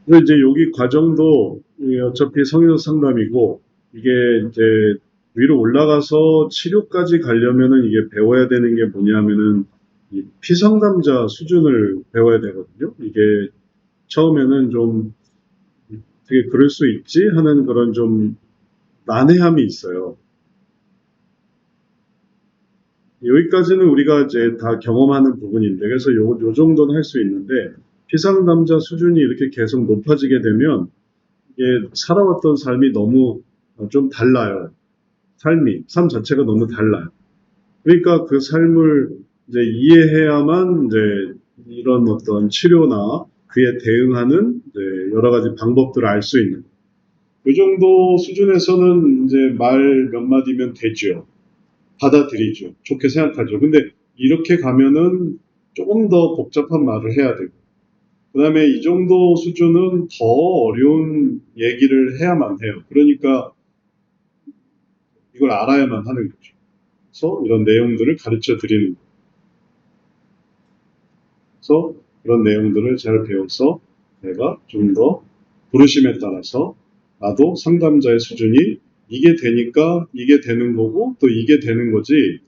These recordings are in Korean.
근데 이제 여기 과정도 어차피 성인적 상담이고 이게 이제 위로 올라가서 치료까지 가려면은 이게 배워야 되는 게 뭐냐면은 이 피상담자 수준을 배워야 되거든요. 이게 처음에는 좀 되게 그럴 수 있지 하는 그런 좀 난해함이 있어요. 여기까지는 우리가 이제 다 경험하는 부분인데, 그래서 요 정도는 할 수 있는데, 피상담자 수준이 이렇게 계속 높아지게 되면, 이게 살아왔던 삶이 너무 좀 달라요. 삶 자체가 너무 달라요. 그러니까 그 삶을 이제 이해해야만 이제 이런 어떤 치료나 그에 대응하는 이제 여러 가지 방법들을 알 수 있는. 이 정도 수준에서는 이제 말 몇 마디면 되죠. 받아들이죠. 좋게 생각하죠. 근데 이렇게 가면은 조금 더 복잡한 말을 해야 되고, 그 다음에 이 정도 수준은 더 어려운 얘기를 해야만 해요. 그러니까 이걸 알아야만 하는 거죠. 그래서 이런 내용들을 가르쳐 드리는 거예요. 그래서 그런 내용들을 잘 배워서 내가 좀 더 부르심에 따라서 나도 상담자의 수준이 이게 되니까 이게 되는 거고 또 이게 되는 거지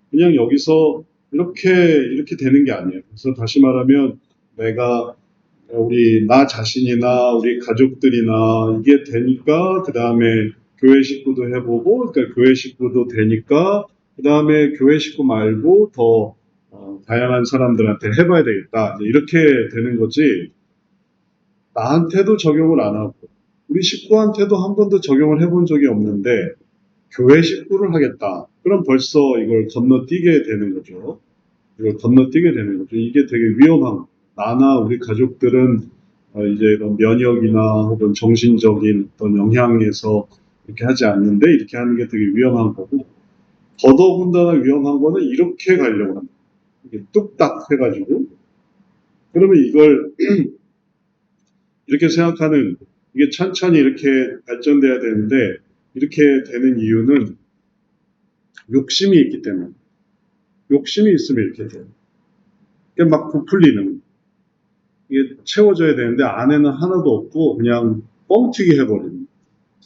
그냥 여기서 이렇게 되는 게 아니에요. 그래서 다시 말하면 내가 나 자신이나 우리 가족들이나 이게 되니까 그 다음에 교회 식구도 해보고 그러니까 교회 식구도 되니까 그 다음에 교회 식구 말고 더 다양한 사람들한테 해봐야 되겠다 이렇게 되는 거지 나한테도 적용을 안 하고 우리 식구한테도 한 번도 적용을 해본 적이 없는데 교회 식구를 하겠다. 그럼 벌써 이걸 건너뛰게 되는 거죠. 이걸 건너뛰게 되는 거죠. 이게 되게 위험한 나나 우리 가족들은 이제 이런 면역이나 혹은 정신적인 어떤 영향에서 이렇게 하지 않는데 이렇게 하는 게 되게 위험한 거고 더더군다나 위험한 거는 이렇게 가려고 합니다. 이게 뚝딱 해가지고 그러면 이걸 이렇게 생각하는 이게 천천히 이렇게 발전돼야 되는데 이렇게 되는 이유는 욕심이 있기 때문에 욕심이 있으면 이렇게 돼요. 이게 막 부풀리는 이게 채워져야 되는데 안에는 하나도 없고 그냥 뻥튀기 해버리는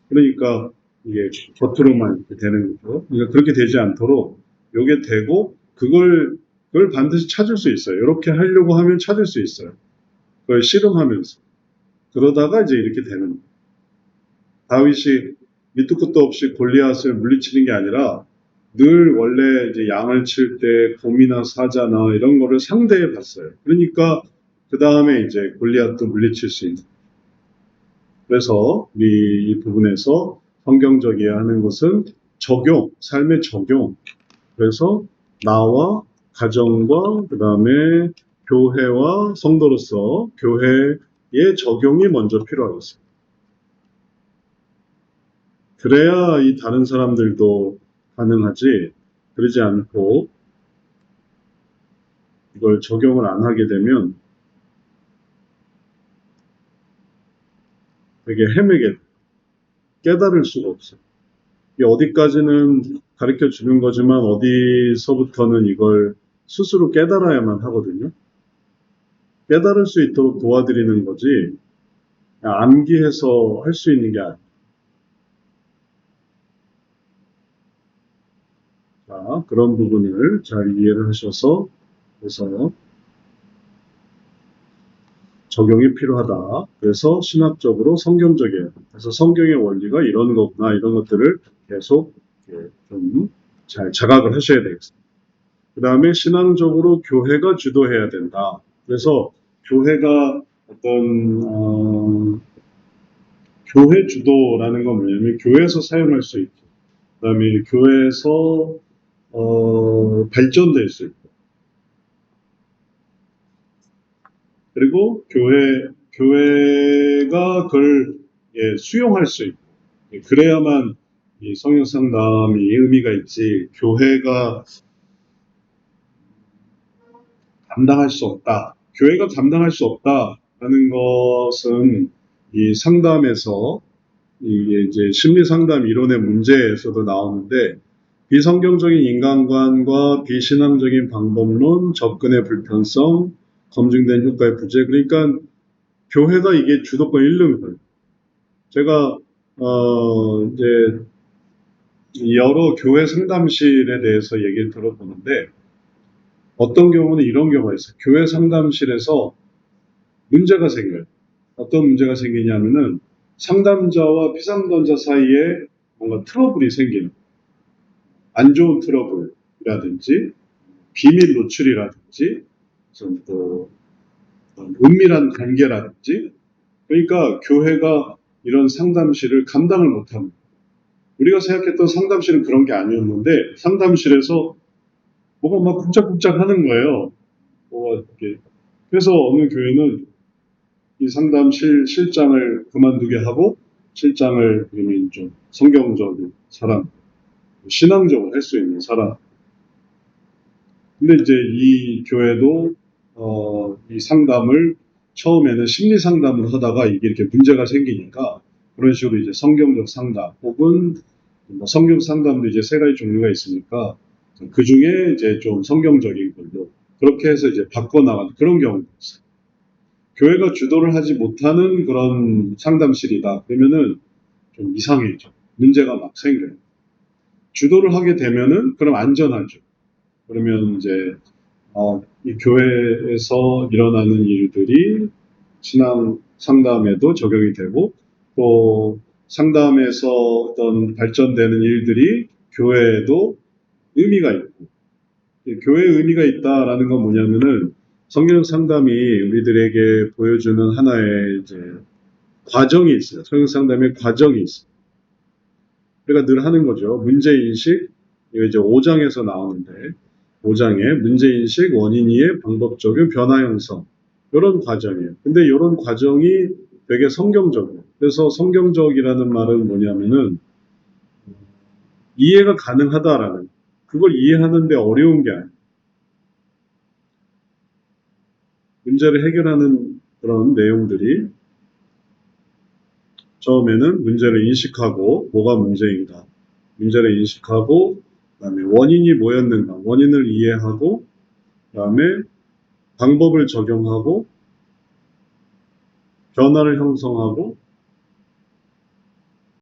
그러니까 이게 겉으로만 이렇게 되는 거죠. 그러니까 그렇게 되지 않도록 이게 되고 그걸 반드시 찾을 수 있어요. 이렇게 하려고 하면 찾을 수 있어요. 그걸 씨름하면서 그러다가 이제 이렇게 되는 거예요. 다윗이 밑도 끝도 없이 골리앗을 물리치는 게 아니라 늘 원래 이제 양을 칠 때 곰이나 사자나 이런 거를 상대해 봤어요. 그러니까 그 다음에 이제 골리앗도 물리칠 수 있는. 그래서 이 부분에서 성경적이어야 하는 것은 적용, 삶의 적용. 그래서 나와 가정과 그 다음에 교회와 성도로서 교회의 적용이 먼저 필요하겠습니다. 그래야 이 다른 사람들도 가능하지 그러지 않고 이걸 적용을 안 하게 되면 되게 헤매게 깨달을 수가 없어요. 이게 어디까지는 가르쳐 주는 거지만 어디서부터는 이걸 스스로 깨달아야만 하거든요. 깨달을 수 있도록 도와드리는 거지 암기해서 할 수 있는 게 아니에요. 자, 그런 부분을 잘 이해를 하셔서 그래서 적용이 필요하다. 그래서 신학적으로 성경적이에요. 그래서 성경의 원리가 이런 거구나 이런 것들을 계속 좀 잘 자각을 하셔야 되겠습니다. 그 다음에 신앙적으로 교회가 주도해야 된다. 그래서 교회가 어떤 교회 주도라는 건 뭐냐면 교회에서 사용할 수 있고 그 다음에 교회에서 발전될 수 있고 그리고 교회가 그걸 수용할 수 있고 그래야만 이 성역 상담이 의미가 있지 교회가 감당할 수 없다. 교회가 감당할 수 없다라는 것은 이 상담에서 이게 이제 심리 상담 이론의 문제에서도 나오는데 비성경적인 인간관과 비신앙적인 방법론, 접근의 불편성, 검증된 효과의 부재. 그러니까 교회가 이게 주도권 잃는 거예요. 제가 이제 여러 교회 상담실에 대해서 얘기를 들어보는데 어떤 경우는 이런 경우가 있어요. 교회 상담실에서 문제가 생겨요. 어떤 문제가 생기냐면은 상담자와 피상담자 사이에 뭔가 트러블이 생기는, 안 좋은 트러블이라든지 비밀 노출이라든지 또 은밀한 관계라든지, 그러니까 교회가 이런 상담실을 감당을 못합니다. 우리가 생각했던 상담실은 그런 게 아니었는데 상담실에서 뭐가 막 쿵짝쿵짝 하는 거예요. 뭐가 이렇게. 그래서 어느 교회는 이 상담실 실장을 그만두게 하고 실장을 그러면 좀 성경적인 사람, 신앙적으로 할 수 있는 사람. 근데 이제 이 교회도 이 상담을 처음에는 심리 상담을 하다가 이게 이렇게 문제가 생기니까 그런 식으로 이제 성경적 상담 혹은 뭐 성경 상담도 이제 세 가지 종류가 있으니까 그 중에 이제 좀 성경적인 걸로 그렇게 해서 이제 바꿔나가는 그런 경우도 있어요. 교회가 주도를 하지 못하는 그런 상담실이다. 그러면은 좀 이상해져. 문제가 막 생겨요. 주도를 하게 되면은 그럼 안전하죠. 그러면 이제 이 교회에서 일어나는 일들이 신앙 상담에도 적용이 되고 또 상담에서 어떤 발전되는 일들이 교회에도 의미가 있고, 교회에 의미가 있다라는 건 뭐냐면은 성경 상담이 우리들에게 보여주는 하나의 이제 과정이 있어요. 성경 상담의 과정이 있어요. 우리가 늘 하는 거죠. 문제인식, 이거 이제 5장에서 나오는데 5장에 문제인식, 원인이해, 방법적인 변화 형성, 이런 과정이에요. 근데 이런 과정이 되게 성경적이에요. 그래서 성경적이라는 말은 뭐냐면은 이해가 가능하다라는, 그걸 이해하는데 어려운 게 아니에요. 문제를 해결하는 그런 내용들이 처음에는 문제를 인식하고 뭐가 문제인가, 문제를 인식하고 그다음에 원인이 뭐였는가, 원인을 이해하고 그다음에 방법을 적용하고 변화를 형성하고